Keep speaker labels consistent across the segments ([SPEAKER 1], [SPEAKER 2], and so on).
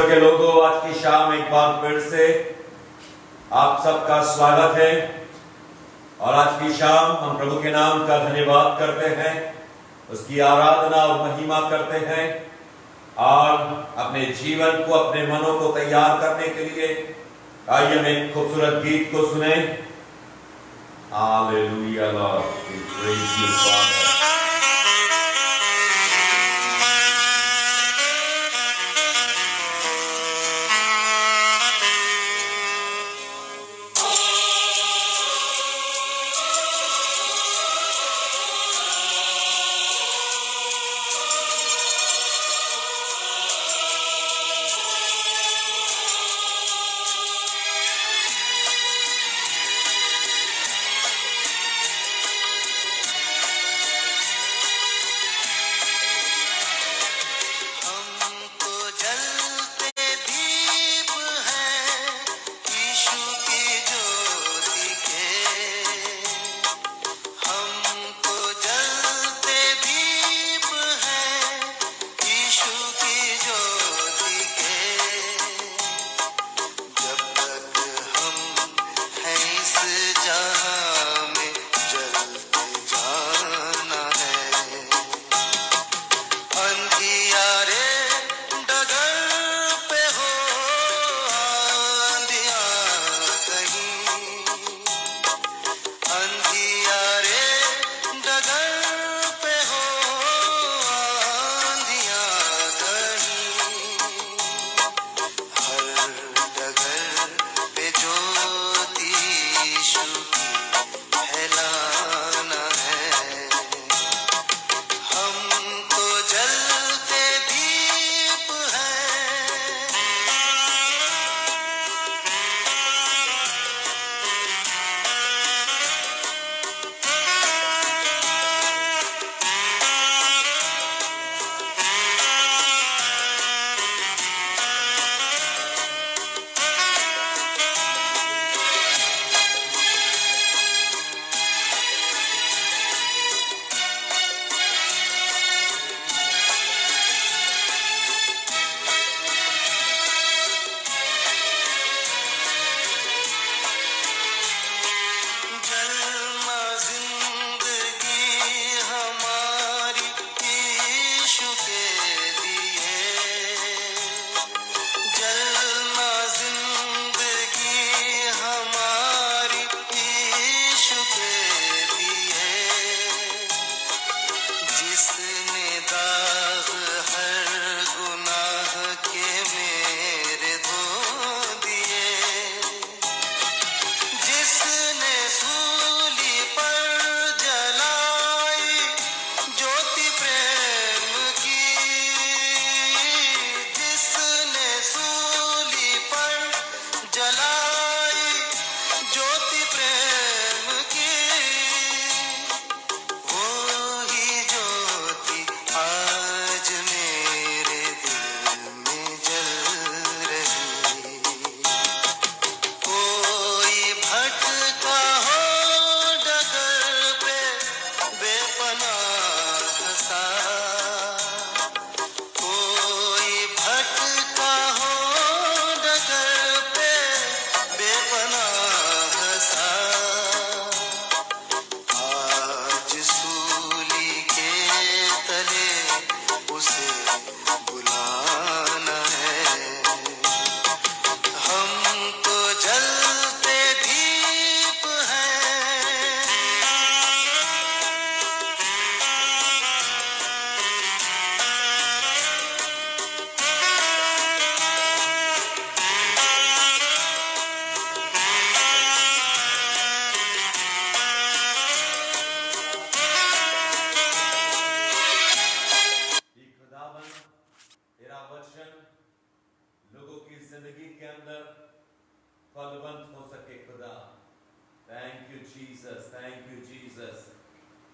[SPEAKER 1] परमेश्वर के लोगों, आज की शाम एक बार फिर से आप सबका स्वागत है। और आज की शाम हम प्रभु के नाम का धन्यवाद करते हैं, उसकी आराधना और महिमा करते हैं और अपने जीवन को, अपने मनों को तैयार करने के लिए आइए हम एक खूबसूरत गीत को सुने। Hallelujah Lord, we praise you Father.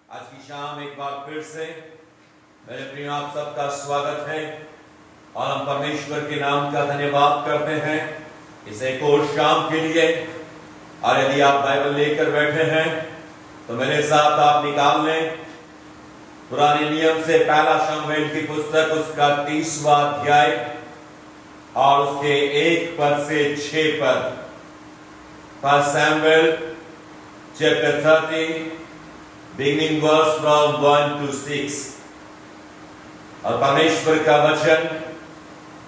[SPEAKER 1] आज की शाम एक बार फिर से मेरे प्रिय आप सबका स्वागत है और हम परमेश्वर के नाम का धन्यवाद करते हैं इस एक और शाम के लिए। और यदि आप बाइबल लेकर बैठे हैं तो मेरे साथ आप निकाल लें पुराने नियम से पहला शमूएल की पुस्तक, उसका 30वां अध्याय और उसके 1 पद से 6 पद। 1 Samuel chapter 30 beginning verse from 1 to 6। और परमेश्वर का वचन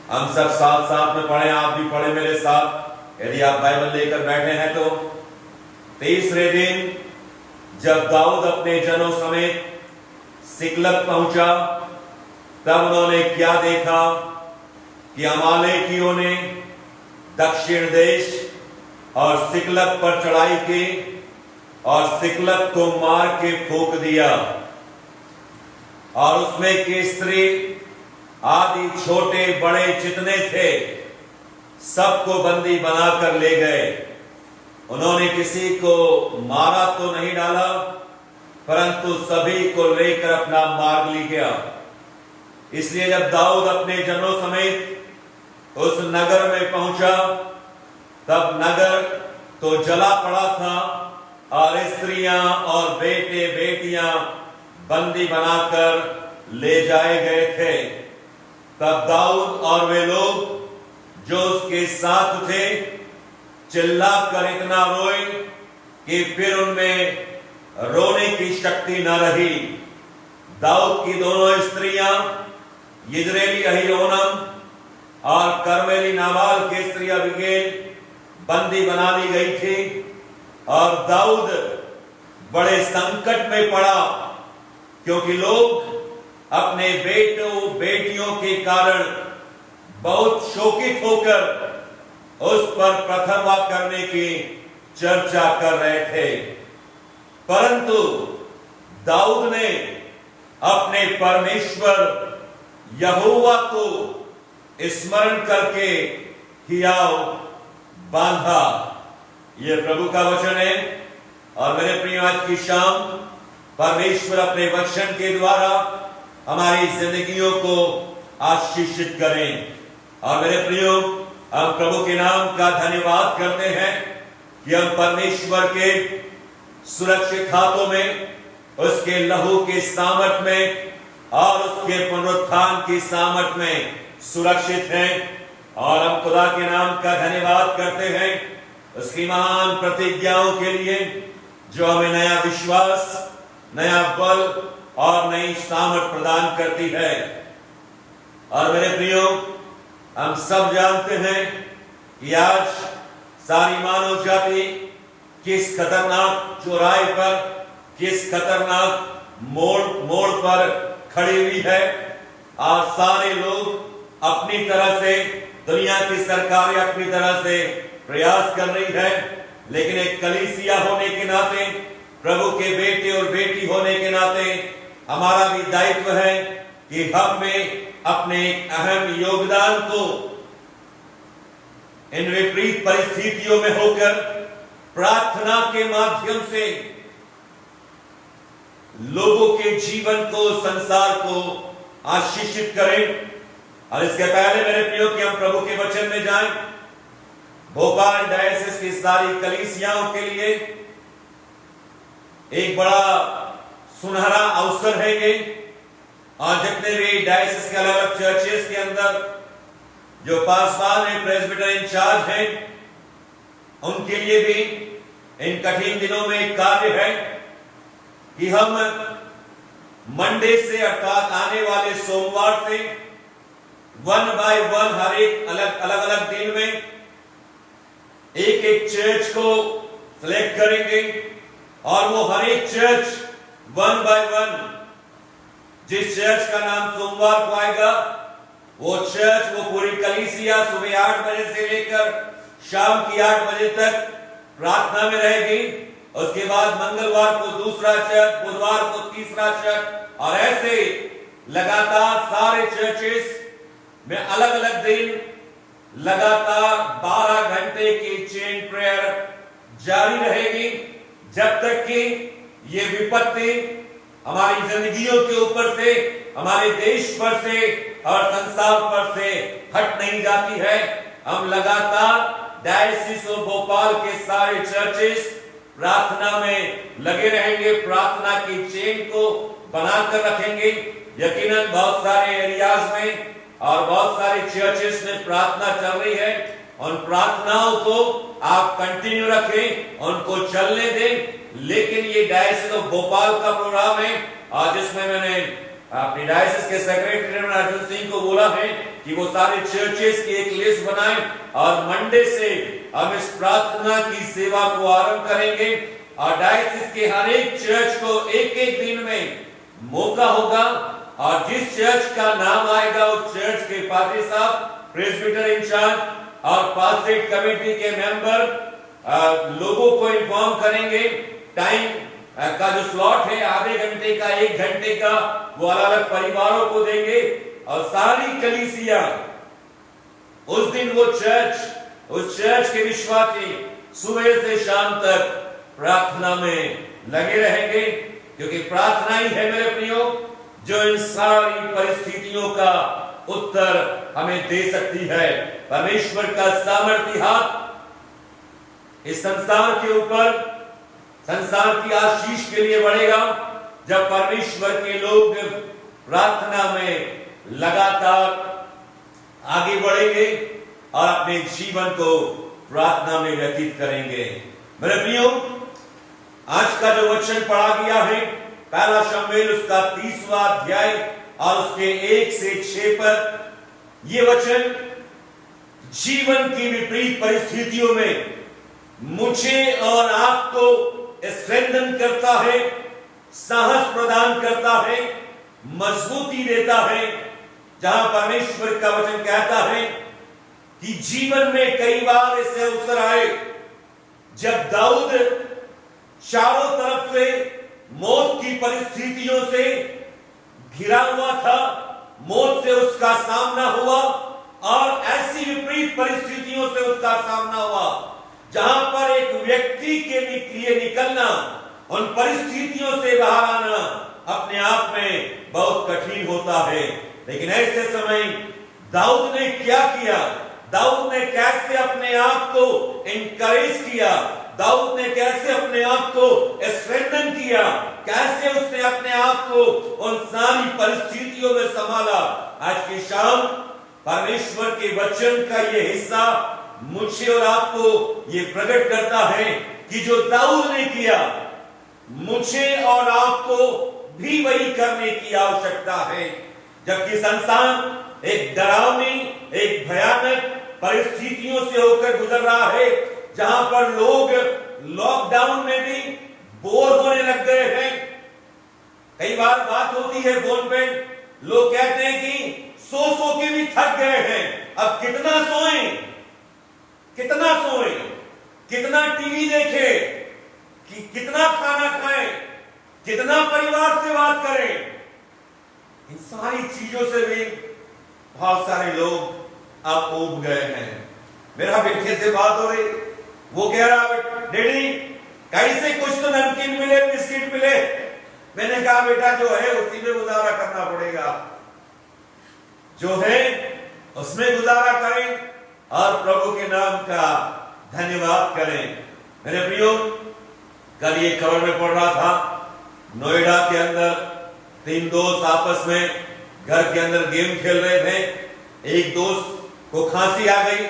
[SPEAKER 1] हम सब साथ साथ में पढ़े, आप भी पढ़े मेरे साथ यदि आप बाइबल लेकर बैठे हैं तो। तीसरे दिन जब दाऊद अपने जनों समेत सिकलग पहुंचा, तब उन्होंने क्या देखा कि अमालेकियों ने दक्षिण देश और सिकलग पर चढ़ाई की और सिकलग को मार के फूंक दिया, और उसमें के स्त्री आदि छोटे बड़े जितने थे सबको बंदी बनाकर ले गए। उन्होंने किसी को मारा तो नहीं डाला, परंतु सभी को लेकर अपना मार्ग ले गया। इसलिए जब दाऊद अपने जनों समेत उस नगर में पहुंचा, तब नगर तो जला पड़ा था और स्त्रियां और बेटे बेटियां बंदी बनाकर ले जाए गए थे। तब दाऊद और वे लोग जो उसके साथ थे चिल्लाकर इतना रोए कि फिर उनमें रोने की शक्ति न रही। दाऊद की दोनों स्त्रियां यिज्रेली अहीरोनम और कर्मेली नाबाल की स्त्री अबीगैल बंदी बना ली गई थी, और दाऊद बड़े संकट में पड़ा, क्योंकि लोग अपने बेटों बेटियों के कारण बहुत शोकित होकर उस पर प्रथमा करने की चर्चा कर रहे थे। परंतु दाऊद ने अपने परमेश्वर यहोवा को स्मरण करके हियाव बांधा। यह प्रभु का वचन है। और मेरे प्रिय, आज की शाम परमेश्वर अपने वचन के द्वारा हमारी जिंदगियों को आशीषित करें। और मेरे प्रियो, हम प्रभु के नाम का धन्यवाद करते हैं कि हम परमेश्वर के सुरक्षित हाथों में, उसके लहू के सामर्थ में और उसके पुनरुत्थान की सामर्थ में सुरक्षित हैं। और हम खुदा के नाम का धन्यवाद करते हैं उसकी महान प्रतिज्ञाओं के लिए, जो हमें नया विश्वास, नया बल और नई सामर्थ प्रदान करती है। और मेरे प्रियो, हम सब जानते हैं कि आज सारी मानव जाति किस खतरनाक चौराहे पर, किस खतरनाक मोड़ पर खड़ी हुई है। और सारे लोग अपनी तरह से, दुनिया की सरकारें अपनी तरह से प्रयास कर रही है, लेकिन एक कलीसिया होने के नाते, प्रभु के बेटे और बेटी होने के नाते हमारा भी दायित्व है कि हम में अपने अहम योगदान को इन विपरीत परिस्थितियों में होकर प्रार्थना के माध्यम से लोगों के जीवन को, संसार को आशीषित करें। और इसके पहले मेरे प्रियो कि हम प्रभु के वचन में जाएं, भोपाल डायसिस की सारी कलीसियाओं के लिए एक बड़ा सुनहरा अवसर है ये। और जितने भी डायसिस के अलग अलग चर्चेस के अंदर जो पासवान है, प्रेस्बिटर इंचार्ज हैं, उनके लिए भी इन कठिन दिनों में एक कार्य है कि हम मंडे से, अर्थात आने वाले सोमवार से 1 by 1 हर एक अलग दिन में एक एक चर्च को सिलेक्ट करेंगे। और वो हर एक चर्च 1 by 1, जिस चर्च का नाम सोमवार को आएगा, वो चर्च, वो पूरी कलीसिया सुबह 8 बजे से लेकर शाम की 8 बजे तक प्रार्थना में रहेगी। उसके बाद मंगलवार को दूसरा चर्च, बुधवार को तीसरा चर्च, और ऐसे लगातार सारे चर्चेस में अलग अलग दिन लगातार 12 घंटे की चेन प्रेयर जारी रहेगी, जब तक कि ये विपत्ति हमारी जिंदगियों के ऊपर से, हमारे देश पर से और संसार पर से हट नहीं जाती है। हम लगातार डायसिस ऑफ भोपाल के सारे चर्चेस प्रार्थना में लगे रहेंगे, प्रार्थना की चेन को बनाकर रखेंगे। यकीनन बहुत सारे एरियाज में और बहुत सारी चर्चेस में प्रार्थना चल रही है। उन प्रार्थनाओं को आप कंटिन्यू रखें, उनको चलने दें। लेकिन ये डायसिस ऑफ भोपाल का प्रोग्राम है और जिसमें मैंने अपनी डायसिस के सेक्रेटरी अर्जुन सिंह को बोला है कि वो सारे चर्चेस की एक लिस्ट बनाएं और मंडे से हम इस प्रार्थना की सेवा को आरंभ करेंगे और डायसिस के हर एक चर्च को एक एक दिन में मौका होगा और जिस चर्च का नाम आएगा उस चर्च के पादरी साहब, प्रेस्बिटर इंचार्ज और पास्टेट कमेटी के मेंबर लोगों को इन्फॉर्म करेंगे। टाइम का जो स्लॉट है आधे घंटे का, 1 घंटे का, वो अलग अलग परिवारों को देंगे और सारी कलीसिया उस दिन उस चर्च के विश्वासी सुबह से शाम तक प्रार्थना में लगे रहेंगे, क्योंकि प्रार्थना ही है मेरे प्रियो जो इन सारी परिस्थितियों का उत्तर हमें दे सकती है। परमेश्वर का सामर्थ्य हाथ इस संसार के ऊपर, संसार की आशीष के लिए बढ़ेगा जब परमेश्वर के लोग प्रार्थना में लगातार आगे बढ़ेंगे और अपने जीवन को प्रार्थना में व्यतीत करेंगे। मेरे प्रियो, आज का जो वचन पढ़ा गया है पहला शमूएल उसका 30वां अध्याय और उसके 1 से 6 पर, ये वचन जीवन की विपरीत परिस्थितियों में मुझे और आपको स्ट्रेंथन करता है, साहस प्रदान करता है, मजबूती देता है। जहां परमेश्वर का वचन कहता है कि जीवन में कई बार ऐसे अवसर आए जब दाऊद चारों तरफ से मौत की परिस्थितियों से घिरा हुआ था, मौत से उसका सामना हुआ और ऐसी विपरीत परिस्थितियों से उसका सामना हुआ जहां पर एक व्यक्ति के लिए निकलना, उन परिस्थितियों से बाहर आना अपने आप में बहुत कठिन होता है। लेकिन ऐसे समय दाऊद ने क्या किया? दाऊद ने कैसे अपने आप को इनकरेज किया? दाऊद ने कैसे अपने आप को स्ट्रेंथन किया? कैसे उसने अपने आप को उन सारी परिस्थितियों में संभाला? आज की शाम परमेश्वर के वचन का ये हिस्सा मुझे और आपको ये प्रकट करता है कि जो दाऊद ने किया, मुझे और आपको भी वही करने की आवश्यकता है। जबकि संसार एक डरावनी, एक भयानक परिस्थितियों से होकर गुजर रहा है, जहां पर लोग लॉकडाउन में भी बोर होने लग गए हैं। कई बार बात होती है फोन पे, लोग कहते हैं कि सो के भी थक गए हैं, अब कितना सोएं, कितना सोएं, कितना टीवी देखें, कि कितना खाना खाएं, कितना परिवार से बात करें। इन सारी चीजों से भी बहुत सारे लोग अब ऊब गए हैं। मेरा बेटे से बात हो रही, वो कह रहा डैडी कैसे कुछ तो नमकीन मिले, बिस्किट मिले। मैंने कहा बेटा जो है उसी में गुजारा करना पड़ेगा, जो है उसमें गुजारा करें और प्रभु के नाम का धन्यवाद करें। मेरे प्रियो, कल ये खबर में पढ़ रहा था, नोएडा के अंदर 3 दोस्त आपस में घर के अंदर गेम खेल रहे थे। एक दोस्त को खांसी आ गई,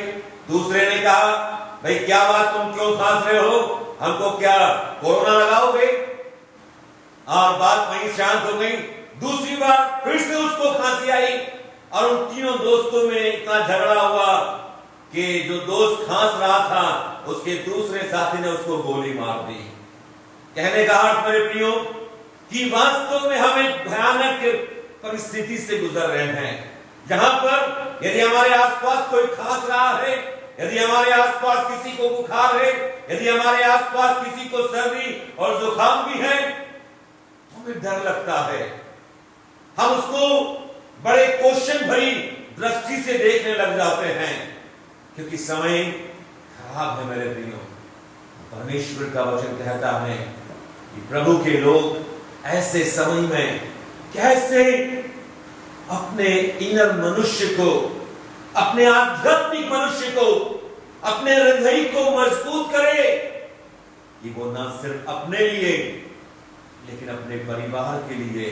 [SPEAKER 1] दूसरे ने कहा भाई क्या बात, तुम क्यों खांस रहे हो, हमको क्या कोरोना लगाओगे? और बात वहीं शांत हो गई। दूसरी बार फिर से उसको खांसी आई और उन तीनों दोस्तों में इतना झगड़ा हुआ कि जो दोस्त खांस रहा था उसके दूसरे साथी ने उसको गोली मार दी। कहने का अर्थ मेरे प्रियो कि वास्तव में हम एक भयानक परिस्थिति से गुजर रहे हैं, जहां पर यदि हमारे आसपास कोई खांस रहा है, यदि हमारे आसपास किसी को बुखार है, यदि हमारे आसपास किसी को सर्दी और जुकाम भी है, तो हमें डर लगता है। हम उसको बड़े क्वेश्चन भरी दृष्टि से देखने लग जाते हैं, क्योंकि समय खराब है मेरे प्रियो। परमेश्वर का वचन कहता है कि प्रभु के लोग ऐसे समय में कैसे अपने इनर मनुष्य को, अपने आध्यात्मिक मनुष्य को, अपने हृदय को मजबूत करे कि वो ना सिर्फ अपने लिए लेकिन अपने परिवार के लिए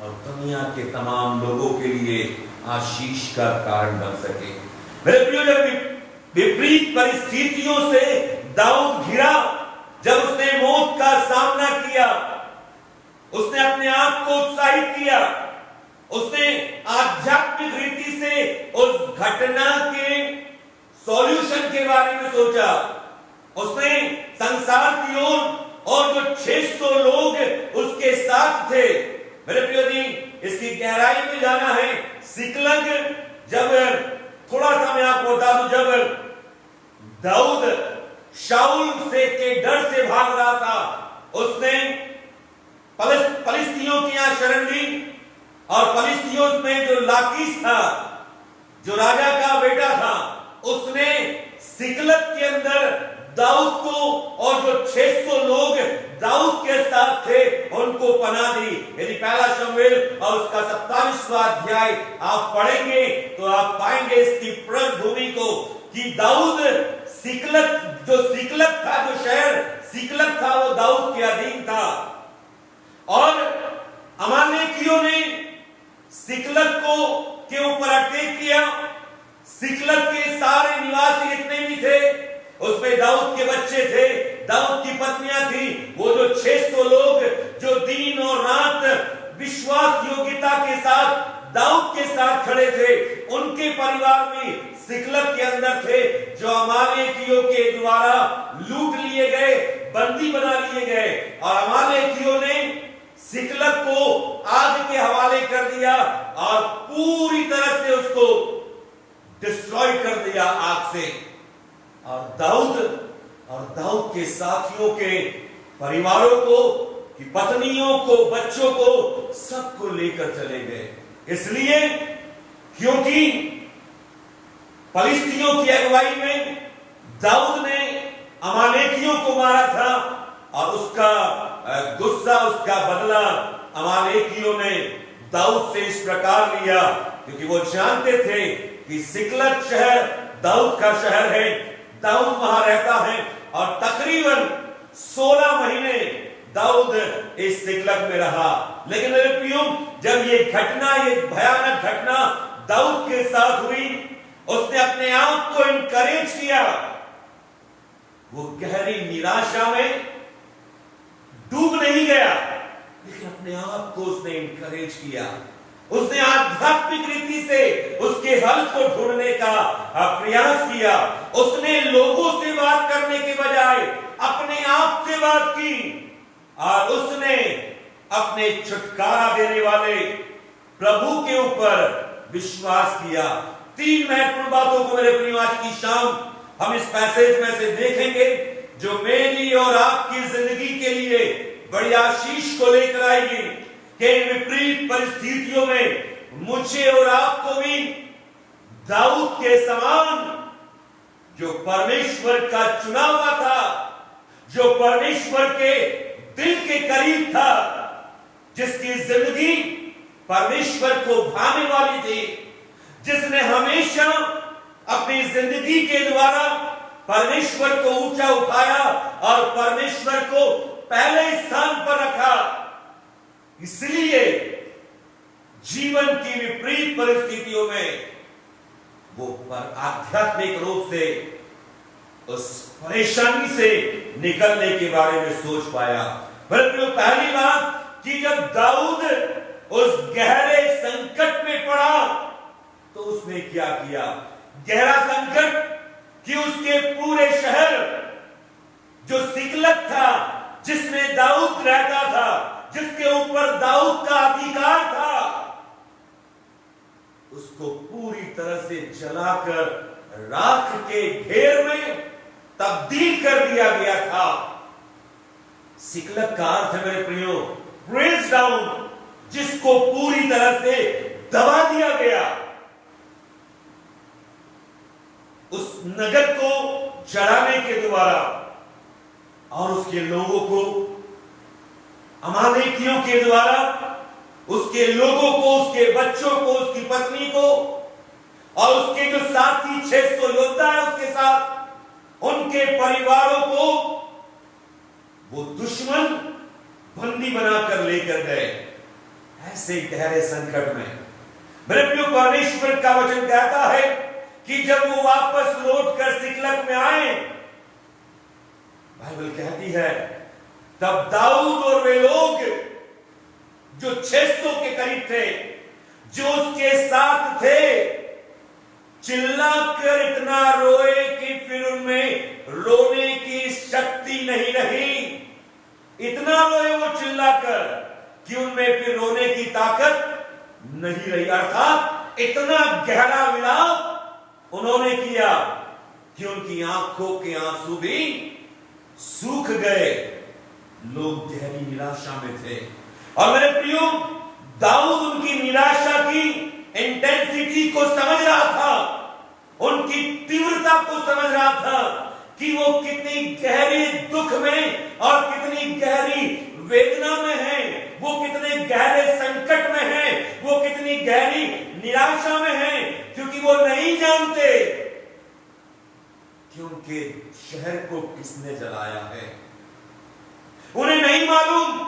[SPEAKER 1] और दुनिया के तमाम लोगों के लिए आशीष का कारण बन सके। मेरे प्रियो, जब विपरीत परिस्थितियों से दाऊद घिरा, जब उसने मौत का सामना किया, उसने अपने आप को उत्साहित किया, उसने आध्यात्मिक रीति से उस घटना के सॉल्यूशन के बारे में सोचा। उसने संसार की ओर और जो 600 लोग उसके साथ थे, मेरे प्रियो जी, इसकी गहराई में जाना है। सिकलग, जब थोड़ा सा मैं आपको बता दूं, जब दाऊद शाऊल से के डर से भाग रहा था, उसने फलिस्तियों की यहां शरण ली, और फलिस्तियों में जो लाकीस था, जो राजा का बेटा था, उसने सिकलग के अंदर दाऊद को और जो 600 लोग दाऊद के साथ थे उनको पनाह दी। यदि पहला शमूएल और उसका 27वां अध्याय आप पढ़ेंगे तो आप पाएंगे इसकी पृष्ठभूमि को, कि दाऊद सिकलग, जो सिकलग था, जो शहर सिकलग था, वो दाऊद के अधीन था, और अमालेकियों ने सिकलग को के ऊपर अटैक किया। सिकलग के सारे निवासी जितने भी थे, उसमें दाऊद के बच्चे थे, दाऊद की पत्नियां थी, वो जो 600 लोग जो दिन और रात विश्वास योग्यता के साथ दाऊद के साथ खड़े थे, उनके परिवार भी सिकलग के अंदर थे, जो अमालेकियों के द्वारा लूट लिए गए, बंदी बना लिए गए, और अमालेकियों ने सिकलग को आग के हवाले कर दिया और पूरी तरह से उसको डिस्ट्रॉय कर दिया आग से। और दाऊद के साथियों के परिवारों को, की पत्नियों को, बच्चों को, सबको लेकर चले गए। इसलिए क्योंकि फलिस्तियों की अगुवाई में दाऊद ने अमालेकियों को मारा था, और उसका गुस्सा, उसका बदला अमालेकियों ने दाऊद से इस प्रकार लिया, क्योंकि वो जानते थे कि सिकलग शहर दाऊद का शहर है, दाऊद वहां रहता है, और तकरीबन 16 महीने दाऊद इस सिकलग में रहा। लेकिन मेरे प्रियो, जब ये घटना, ये भयानक घटना दाऊद के साथ हुई, उसने अपने आप को इनकरेज किया। वो गहरी निराशा में डूब नहीं गया, लेकिन अपने आप को उसने इनकरेज किया। उसने आध्यात्मिक रीति से उसके हल को ढूंढने का प्रयास किया। उसने लोगों से बात करने के बजाय अपने आप से बात की, और उसने अपने छुटकारा देने वाले प्रभु के ऊपर विश्वास किया। 3 महत्वपूर्ण बातों को मेरे प्रियो आज की शाम हम इस पैसेज में से देखेंगे, जो मेरी और आपकी जिंदगी के लिए बड़ी आशीष को लेकर आएगी, कि विपरीत परिस्थितियों में मुझे और आपको भी दाऊद के समान, जो परमेश्वर का चुना हुआ था, जो परमेश्वर के दिल के करीब था, जिसकी जिंदगी परमेश्वर को भाने वाली थी, जिसने हमेशा अपनी जिंदगी के द्वारा परमेश्वर को ऊंचा उठाया और परमेश्वर को पहले स्थान पर रखा। इसलिए जीवन की विपरीत परिस्थितियों में वो आध्यात्मिक रूप से उस परेशानी से निकलने के बारे में सोच पाया। बल्कि पहली बात कि जब दाऊद उस गहरे संकट में पड़ा, तो उसने क्या किया? गहरा संकट कि उसके पूरे शहर जो सिकलग था, जिसमें दाऊद रहता था, जिसके ऊपर दाऊद का अधिकार था, उसको पूरी तरह से जलाकर राख के ढेर में तब्दील कर दिया गया था। सिकलग का अर्थ है मेरे प्रियो प्रेस डाउन, जिसको पूरी तरह से दबा दिया गया। उस नगर को जलाने के द्वारा और उसके लोगों को अमालेकियों के द्वारा, उसके लोगों को, उसके बच्चों को, उसकी पत्नी को और उसके जो साथी 600 योद्धा है उसके साथ, उनके परिवारों को वो दुश्मन बंदी बनाकर लेकर गए। ऐसे गहरे संकट में मेरे प्रिय, परमेश्वर का वचन कहता है कि जब वो वापस लौट कर सिकलग में आए, बाइबल कहती है तब दाऊद और वे लोग जो 600 के करीब थे, जो उसके साथ थे, चिल्लाकर इतना रोए कि फिर उनमें रोने की शक्ति नहीं रही। इतना रोए वो चिल्लाकर कि उनमें फिर रोने की ताकत नहीं रही। अर्थात इतना गहरा विलाप उन्होंने किया कि उनकी आंखों के आंसू भी सूख गए। लोग गहरी निराशा में थे। और मेरे प्रियो, दाऊद उनकी निराशा की इंटेंसिटी को समझ रहा था, उनकी तीव्रता को समझ रहा था कि वो कितनी गहरी दुख में और कितनी गहरी वेदना में है, वो कितने गहरे संकट में है, वो कितनी गहरी निराशा में है, क्योंकि वो नहीं जानते कि उनके शहर को किसने जलाया है। उन्हें नहीं मालूम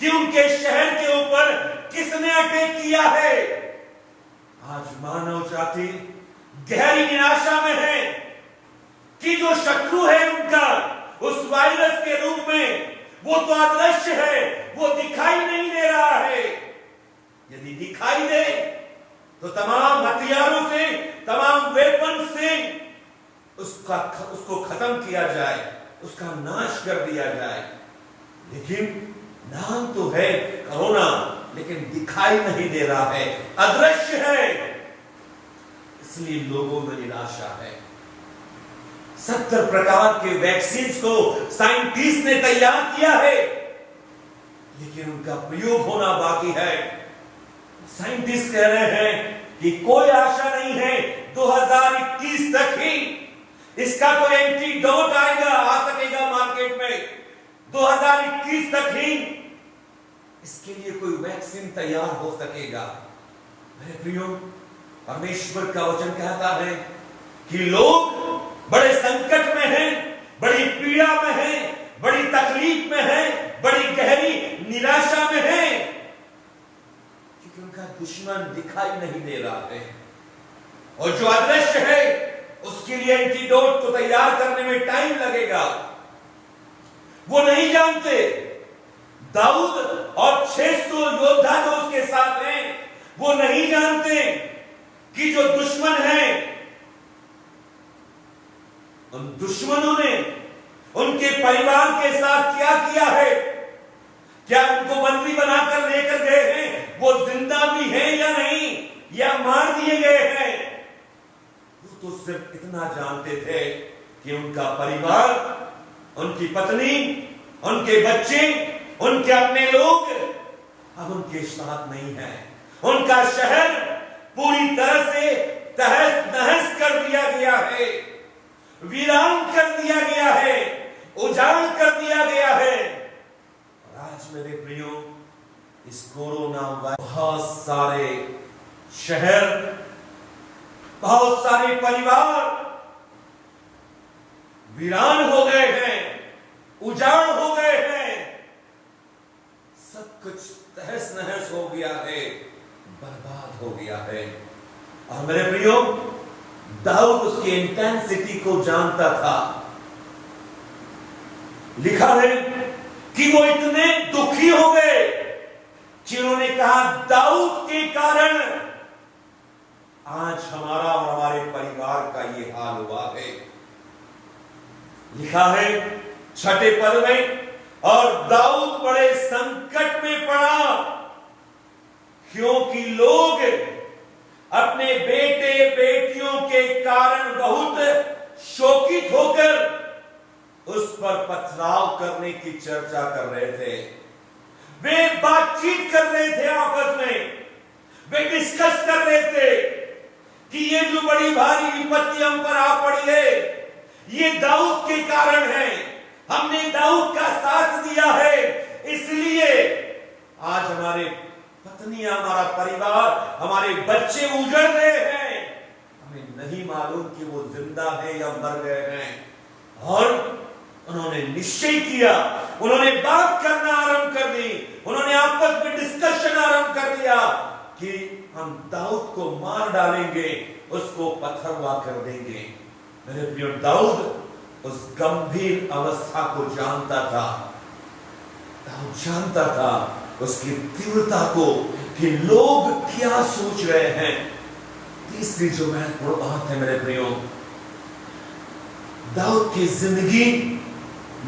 [SPEAKER 1] कि उनके शहर के ऊपर किसने अटैक किया है। आज मानव जाति गहरी निराशा में है कि जो शत्रु है उनका, उस वायरस के रूप में, वो तो अदृश्य है, वो दिखाई नहीं दे रहा है। यदि दिखाई दे तो तमाम हथियारों से, तमाम वेपन से उसको खत्म किया जाए, उसका नाश कर दिया जाए। लेकिन नाम तो है कोरोना, लेकिन दिखाई नहीं दे रहा है, अदृश्य है। इसलिए लोगों में निराशा है। 70 प्रकार के वैक्सीन को साइंटिस्ट ने तैयार किया है, लेकिन उनका प्रयोग होना बाकी है। साइंटिस्ट कह रहे हैं कि कोई आशा नहीं है, 2021 तक ही इसका कोई एंटीडोट आएगा, आ सकेगा मार्केट में। 2021 तक ही इसके लिए कोई वैक्सीन तैयार हो सकेगा। मेरे प्रियो, परमेश्वर का वचन कहता है कि लोग बड़े संकट में हैं, बड़ी पीड़ा में हैं, बड़ी तकलीफ में हैं, बड़ी गहरी निराशा में हैं, क्योंकि उनका दुश्मन दिखाई नहीं दे रहा है। और जो अदृश्य है उसके लिए एंटीडोट को तैयार करने में टाइम लगेगा। वो नहीं जानते। दाऊद और 600 योद्धा जो उसके साथ हैं, वो नहीं जानते कि जो दुश्मन है, उन दुश्मनों ने उनके परिवार के साथ क्या किया है। क्या उनको बंदी बनाकर लेकर गए हैं, वो जिंदा भी हैं या नहीं, या मार दिए गए हैं। वो तो सिर्फ इतना जानते थे कि उनका परिवार, उनकी पत्नी, उनके बच्चे, उनके अपने लोग अब उनके साथ नहीं है। उनका शहर पूरी तरह से तहस नहस कर दिया गया है, वीरान कर दिया गया है, उजाड़ कर दिया गया है। और आज मेरे प्रियो, इस कोरोना वायरस बहुत सारे शहर, बहुत सारे परिवार वीरान हो गए हैं, उजाड़ हो गए हैं, सब कुछ तहस नहस हो गया है, बर्बाद हो गया है। और मेरे प्रियो, दाऊद उसकी इंटेंसिटी को जानता था। लिखा है कि वो इतने दुखी हो गए कि उन्होंने कहा, दाऊद के कारण आज हमारा और हमारे परिवार का ये हाल हुआ है। लिखा है 6 पद में, और दाऊद बड़े संकट में पड़ा, क्योंकि लोग अपने बेटे बेटियों के कारण बहुत शोकित होकर उस पर पथराव करने की चर्चा कर रहे थे। वे बातचीत कर रहे थे आपस में, वे डिस्कस कर रहे थे कि ये जो बड़ी भारी विपत्ति हम पर आ पड़ी है, ये दाऊद के कारण है। हमने दाऊद का साथ दिया है, इसलिए आज हमारे पत्नियां, हमारा परिवार, हमारे बच्चे उजड़ रहे हैं। हमें नहीं मालूम कि वो जिंदा है या मर गए हैं। और उन्होंने निश्चय किया, उन्होंने बात करना आरंभ कर दी, उन्होंने आपस में डिस्कशन आरंभ कर दिया कि कि हम दाऊद को मार डालेंगे, उसको पत्थरवा कर देंगे। मेरे प्रिय, दाऊद उस गंभीर अवस्था को जानता था। दाऊद जानता था उसकी तीव्रता को कि लोग क्या सोच रहे हैं। तीसरी जो महत्वपूर्ण बात है मेरे प्रियो, दाऊद की जिंदगी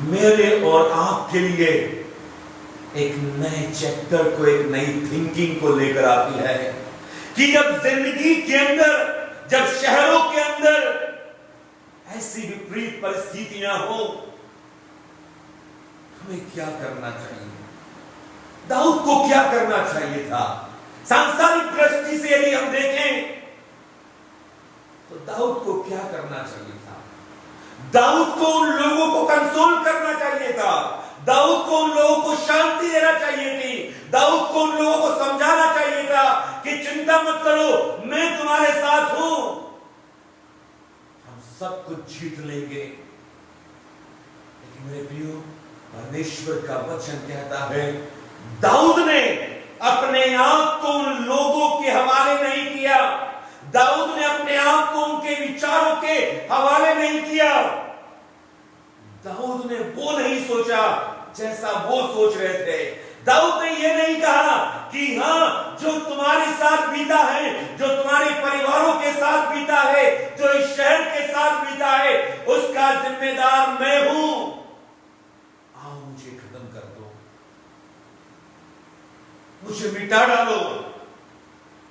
[SPEAKER 1] मेरे और आपके लिए एक नए चैप्टर को, एक नई थिंकिंग को लेकर आती है कि जब जिंदगी के अंदर, जब शहरों के अंदर ऐसी विपरीत परिस्थितियां हो, हमें क्या करना चाहिए। दाऊद को क्या करना चाहिए था। सांसारिक दृष्टि से यदि हम देखें तो दाऊद को क्या करना चाहिए था। दाऊद को उन लोगों को कंसोल करना चाहिए था। दाऊद को उन लोगों को शांति देना चाहिए थी। दाऊद को उन लोगों को समझाना चाहिए था कि चिंता मत करो, मैं तुम्हारे साथ हूं, हम सब कुछ जीत लेंगे। लेकिन मेरे प्रियो, परमेश्वर का वचन कहता है दाऊद ने अपने आप को उन लोगों के हवाले नहीं किया। दाऊद ने अपने आप को उनके विचारों के हवाले नहीं किया। दाऊद ने वो नहीं सोचा जैसा वो सोच रहे थे। दाऊद ने ये नहीं कहा कि हाँ, जो तुम्हारे साथ बीता है, जो तुम्हारे परिवारों के साथ बीता है, जो इस शहर के साथ बीता है, उसका जिम्मेदार मैं हूं, आओ मुझे खत्म कर दो, मुझे मिटा डालो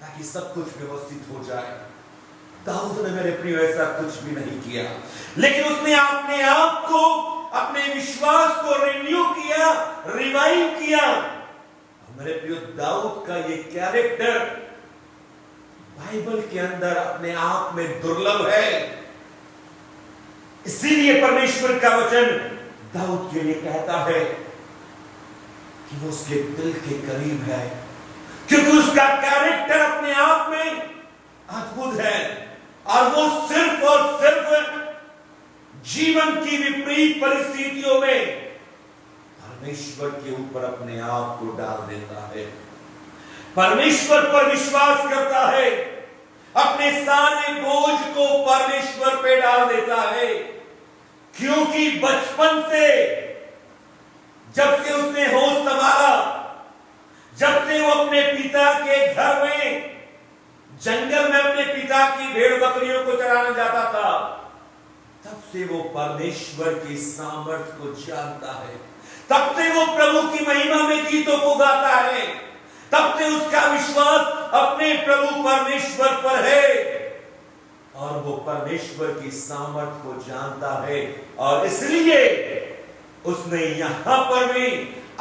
[SPEAKER 1] ताकि सब कुछ व्यवस्थित हो जाए। दाऊद ने मेरे प्रिय ऐसा कुछ भी नहीं किया, लेकिन उसने अपने आप को, अपने विश्वास को रिन्यू किया, रिवाइव किया। मेरे प्रिय, दाऊद का ये कैरेक्टर बाइबल के अंदर अपने आप में दुर्लभ है। इसीलिए परमेश्वर का वचन दाऊद के लिए कहता है कि वो उसके दिल के करीब है, क्योंकि उसका कैरेक्टर अपने आप में अद्भुत है और वो सिर्फ और सिर्फ जीवन की विपरीत परिस्थितियों में परमेश्वर के ऊपर अपने आप को डाल देता है, परमेश्वर पर विश्वास करता है, अपने सारे बोझ को परमेश्वर पे डाल देता है। क्योंकि बचपन से, जब से उसने होश संभाला, जब से वो अपने पिता के घर में, जंगल में अपने पिता की भेड़ बकरियों को चराने जाता था, तब से वो परमेश्वर की सामर्थ्य को जानता है। तब से वो प्रभु की महिमा में गीतों को गाता है। तब से उसका विश्वास अपने प्रभु परमेश्वर पर है और वो परमेश्वर की सामर्थ्य को जानता है। और इसलिए उसने यहां पर भी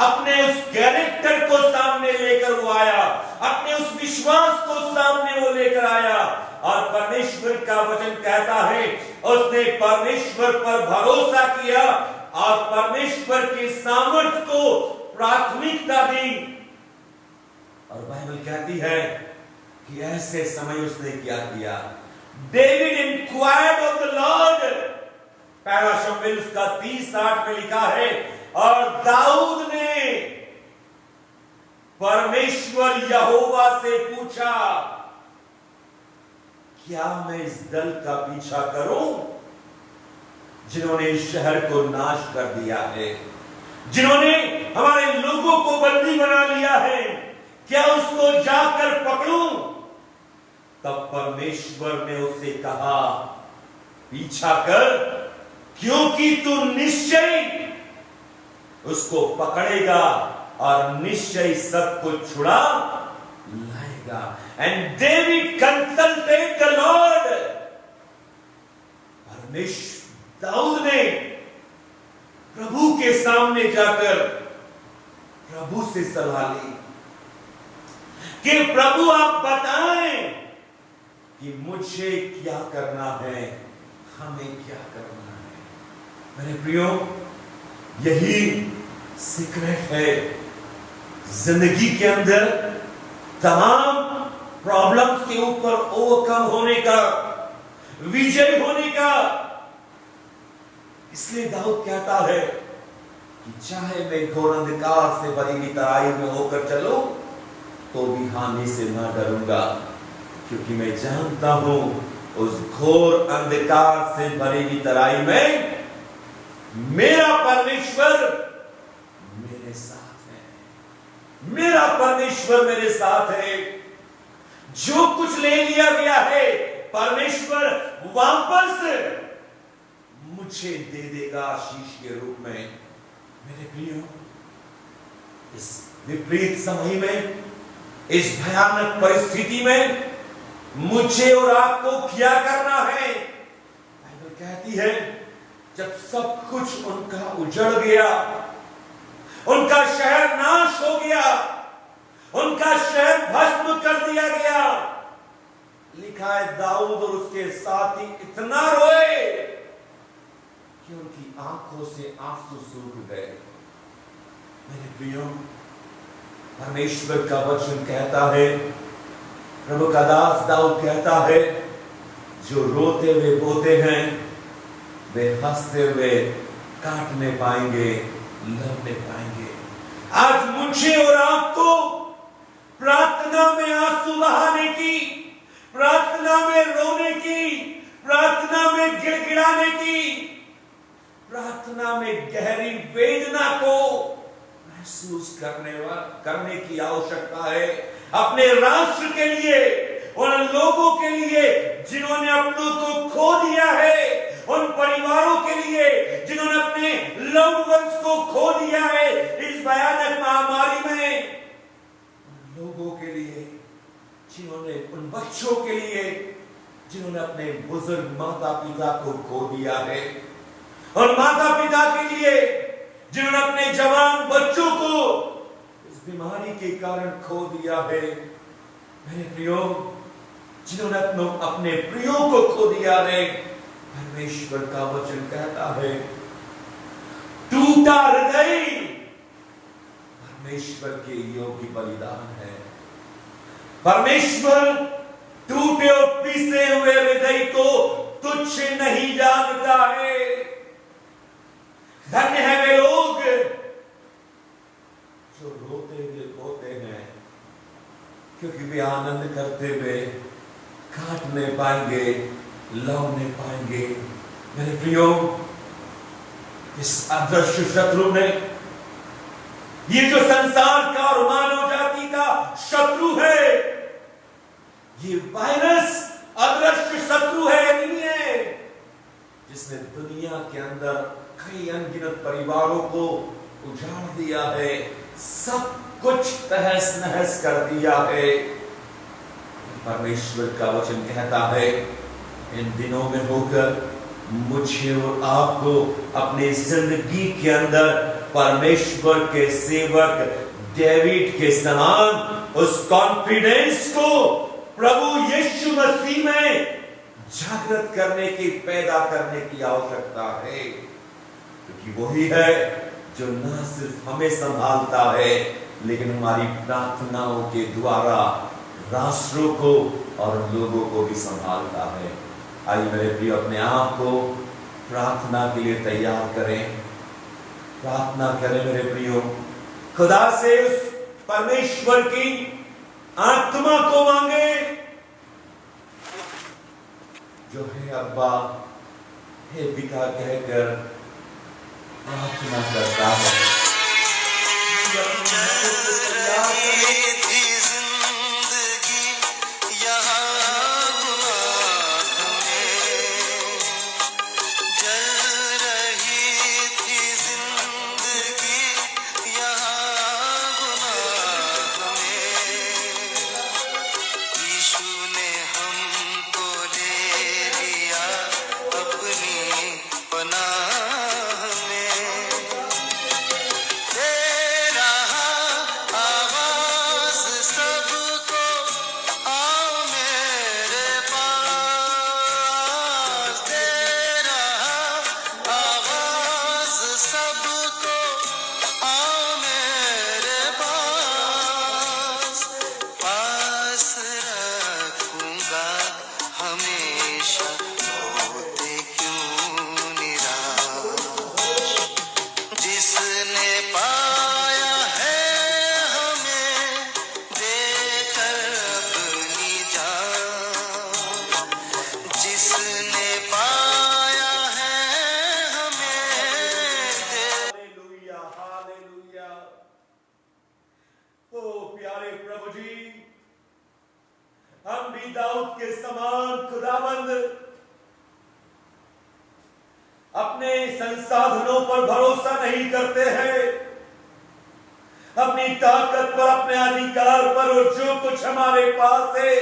[SPEAKER 1] अपने उस कैरेक्टर को सामने लेकर वो आया, अपने उस विश्वास को सामने वो लेकर आया। और परमेश्वर का वचन कहता है उसने परमेश्वर पर भरोसा किया और परमेश्वर की सामर्थ्य को प्राथमिकता दी। और बाइबल कहती है कि ऐसे समय उसने क्या किया। David inquired of the Lord, पहला शमूएल उसका 30:8 में लिखा है, और दाऊद ने परमेश्वर यहोवा से पूछा, क्या मैं इस दल का पीछा करूं जिन्होंने इस शहर को नाश कर दिया है, जिन्होंने हमारे लोगों को बंदी बना लिया है, क्या उसको जाकर पकड़ूं? तब परमेश्वर ने उससे कहा, पीछा कर, क्योंकि तू निश्चय उसको पकड़ेगा और निश्चय सब कुछ छुड़ा लाएगा। And David consulted the Lord, परमेश्वर, दाऊद ने प्रभु के सामने जाकर प्रभु से सलाह ली कि प्रभु आप बताएं कि मुझे क्या करना है, हमें क्या करना है। मेरे प्रियो, यही सीक्रेट है जिंदगी के अंदर तमाम प्रॉब्लम्स के ऊपर ओवरकम होने का, विजय होने का। इसलिए दाऊद कहता है कि चाहे मैं घोर अंधकार से भरी हुई तराई में होकर चलूं, तो भी हानि से न डरूंगा, क्योंकि मैं जानता हूं उस घोर अंधकार से भरी हुई तराई में मेरा परमेश्वर मेरे साथ है। मेरा परमेश्वर मेरे साथ है। जो कुछ ले लिया गया है परमेश्वर वापस मुझे दे देगा आशीष के रूप में। मेरे प्रियो, इस विपरीत समय में, इस भयानक परिस्थिति में मुझे और आपको क्या करना है? बाइबल कहती है जब सब कुछ उनका उजड़ गया, उनका शहर नाश हो गया, उनका शहर भस्म कर दिया गया, लिखा है दाऊद और उसके साथी इतना रोए कि उनकी आंखों से आंसू सूख गए। मेरे प्रियो, परमेश्वर का वचन कहता है, प्रभु का दास दाऊद कहता है, जो रोते हुए बोते हैं वे हंसते हुए काटने पाएंगे, लड़ने पाएंगे। आज मुझे और आपको प्रार्थना में आंसू बहाने की, प्रार्थना में रोने की, प्रार्थना में गिड़गिड़ाने की, प्रार्थना में गहरी वेदना को महसूस करने की आवश्यकता है। अपने राष्ट्र के लिए, उन लोगों के लिए जिन्होंने अपनों को खो दिया है, उन परिवारों के लिए जिन्होंने अपने लव्ड वंस को खो दिया है इस भयानक महामारी में, उन लोगों के लिए जिन्होंने, उन बच्चों के लिए जिन्होंने अपने बुजुर्ग माता पिता को खो दिया है, और माता पिता के लिए जिन्होंने अपने जवान बच्चों को इस बीमारी के कारण खो दिया है। मेरे प्रियो, जिन्होंने अपने प्रियो को खो दिया है, परमेश्वर का वचन कहता है टूटा हृदय परमेश्वर के योग्य बलिदान है। परमेश्वर टूटे और पीसे हुए हृदय को तुच्छ नहीं जानता है। धन्य है वे लोग जो रोते हुए बोते हैं, क्योंकि वे आनंद करते हुए काटने पाएंगे, लौने पाएंगे। मेरे प्रियो, इस अदृश्य शत्रु ने, ये जो संसार का और मानव जाति का शत्रु है, ये वायरस अदृश्य शत्रु है, नहीं है, जिसने दुनिया के अंदर कई अनगिनत परिवारों को उजाड़ दिया है, सब कुछ तहस नहस कर दिया है। परमेश्वर का वचन कहता है इन दिनों में होकर मुझे और आपको अपने जिंदगी के अंदर परमेश्वर के सेवक डेविड के समान उस कॉन्फिडेंस को प्रभु यीशु मसीह में जागृत करने की, पैदा करने की आवश्यकता है, क्योंकि वही है जो न सिर्फ हमें संभालता है लेकिन हमारी प्रार्थनाओं के द्वारा राष्ट्रों को और लोगों को भी संभालता है। आइए मेरे प्रिय, अपने आप को प्रार्थना के लिए तैयार करें, प्रार्थना करें मेरे प्रियो। खुदा से उस परमेश्वर की आत्मा को मांगे जो है अब्बा, हे पिता कहकर प्रार्थना करता है।
[SPEAKER 2] तेरा आवाज
[SPEAKER 1] दाऊद के समान खुदाबंद अपने संसाधनों पर भरोसा नहीं करते हैं, अपनी ताकत पर, अपने अधिकार पर, और जो कुछ हमारे पास है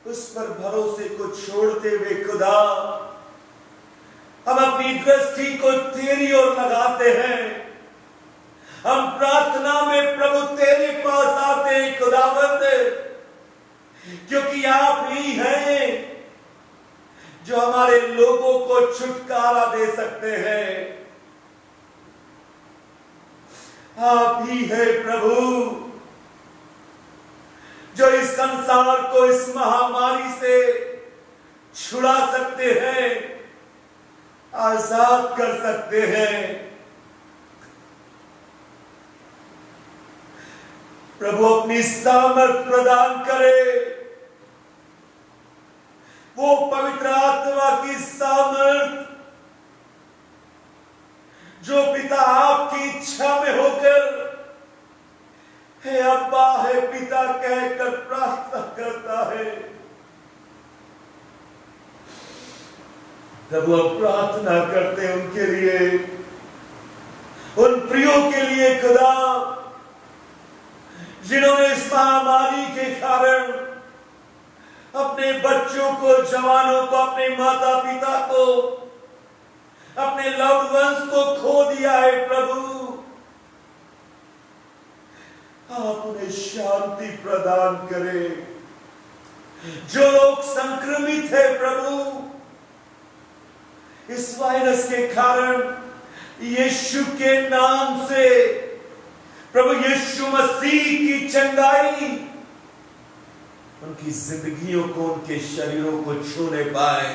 [SPEAKER 1] उस पर भरोसे को छोड़ते हुए खुदा हम अपनी दृष्टि को तेरी ओर लगाते हैं। हम प्रार्थना में प्रभु तेरे पास आते हैं खुदावंद, क्योंकि आप ही हैं जो हमारे लोगों को छुटकारा दे सकते हैं। आप ही है प्रभु जो इस संसार को इस महामारी से छुड़ा सकते हैं, आजाद कर सकते हैं। प्रभु अपनी सामर्थ प्रदान करे, वो पवित्र आत्मा की सामर्थ जो पिता आपकी इच्छा में होकर हे अब्बा है पिता कहकर प्रार्थना करता है। प्रभु हम प्रार्थना करते हैं उनके लिए, उन प्रियों के लिए खुदा जिन्होंने इस महामारी के कारण अपने बच्चों को, जवानों को, अपने माता पिता को, अपने लव्ड वंस को खो दिया है। प्रभु आप उन्हें शांति प्रदान करें। जो लोग संक्रमित है प्रभु इस वायरस के कारण, यीशु के नाम से प्रभु यीशु मसीह की चंगाई उनकी जिंदगियों को, उनके शरीरों को छूने पाए,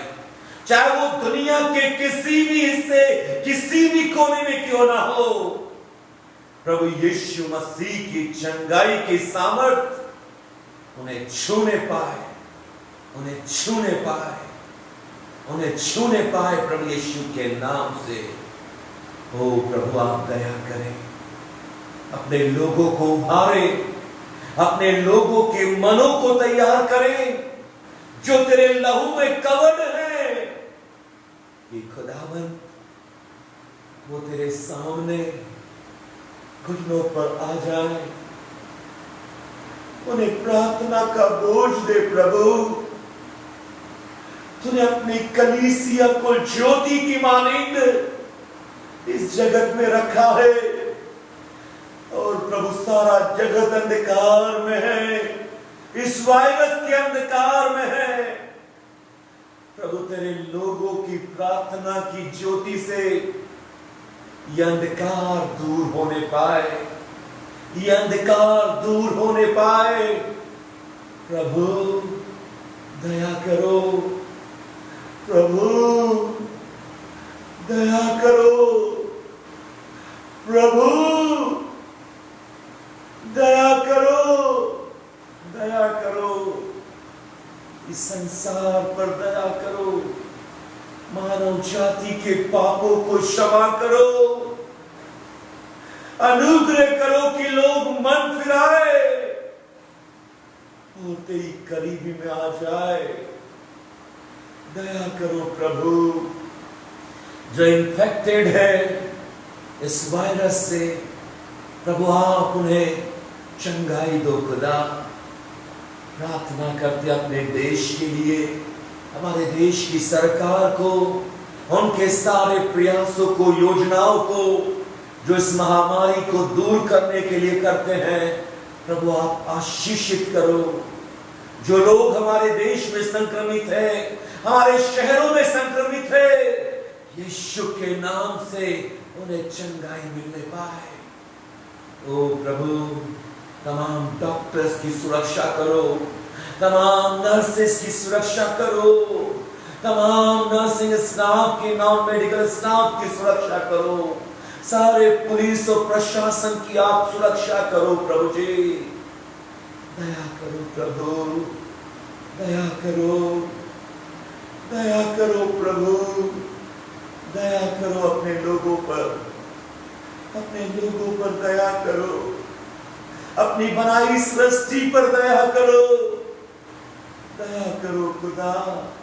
[SPEAKER 1] चाहे वो दुनिया के किसी भी हिस्से, किसी भी कोने में क्यों ना हो। प्रभु यीशु मसीह की चंगाई की सामर्थ उन्हें छूने पाए, उन्हें छूने पाए, उन्हें छूने पाए प्रभु यीशु के नाम से। ओ प्रभु आप दया करें, अपने लोगों को उभारे, अपने लोगों के मनों को तैयार करें जो तेरे लहू में कवड है, कि खुदावन वो तेरे सामने घुटनों पर आ जाए, उन्हें प्रार्थना का बोझ दे। प्रभु तूने अपनी कलीसिया को ज्योति की मानिंद इस जगत में रखा है, और प्रभु सारा जगत अंधकार में है, इस वायरस के अंधकार में है। प्रभु तेरे लोगों की प्रार्थना की ज्योति से ये अंधकार दूर होने पाए, ये अंधकार दूर होने पाए। प्रभु दया करो, प्रभु दया करो, प्रभु दया करो, दया करो, इस संसार पर दया करो, मानव जाति के पापों को क्षमा करो, अनुग्रह करो कि लोग मन फिराए और तेरी करीबी में आ जाए। दया करो प्रभु, जो इन्फेक्टेड है इस वायरस से, प्रभु आप उन्हें चंगाई दो खुदा। प्रार्थना करते अपने देश के लिए, हमारे देश की सरकार को, उनके सारे प्रयासों को, योजनाओं को जो इस महामारी को दूर करने के लिए करते हैं, प्रभु आप आशीषित करो। जो लोग हमारे देश में संक्रमित हैं, हमारे शहरों में संक्रमित है, यीशु के नाम से उन्हें चंगाई मिलने पाए। ओ प्रभु तमाम डॉक्टर्स की सुरक्षा करो, तमाम नर्सेस की सुरक्षा करो, तमाम नर्सिंग स्टाफ की, नॉन मेडिकल स्टाफ की सुरक्षा करो, सारे पुलिस और प्रशासन की आप सुरक्षा करो प्रभु जी। दया करो प्रभु, दया करो, दया करो प्रभु, दया करो अपने लोगों पर, अपने लोगों पर दया करो, अपनी बनाई सृष्टि पर दया करो। दया करो खुदा,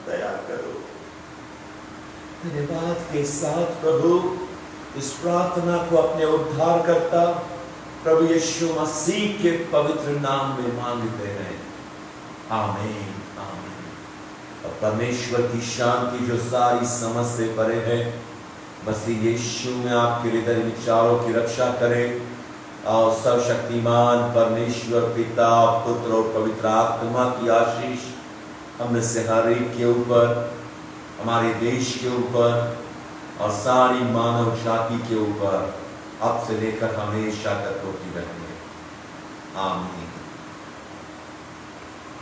[SPEAKER 1] दया करो। धन्यवाद के साथ प्रभु इस प्रार्थना को अपने उद्धारकर्ता प्रभु यीशु मसीह के पवित्र नाम में मांगते हैं, आमीन, आमीन। और परमेश्वर की शांति जो सारी समझ से परे है, मसीह यीशु में आपके हृदय विचारों की रक्षा करे। और सर्वशक्तिमान परमेश्वर पिता, पुत्र और पवित्र आत्मा की आशीष हम में से हर एक के ऊपर, हमारे देश के ऊपर और सारी मानव जाति के ऊपर अब से लेकर हमेशा तक होती रहे, आमीन।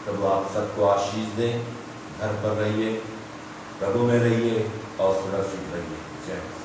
[SPEAKER 1] प्रभु आप सबको आशीष दें। घर पर रहिए, प्रभु में रहिए और सुरक्षित रहिए। जय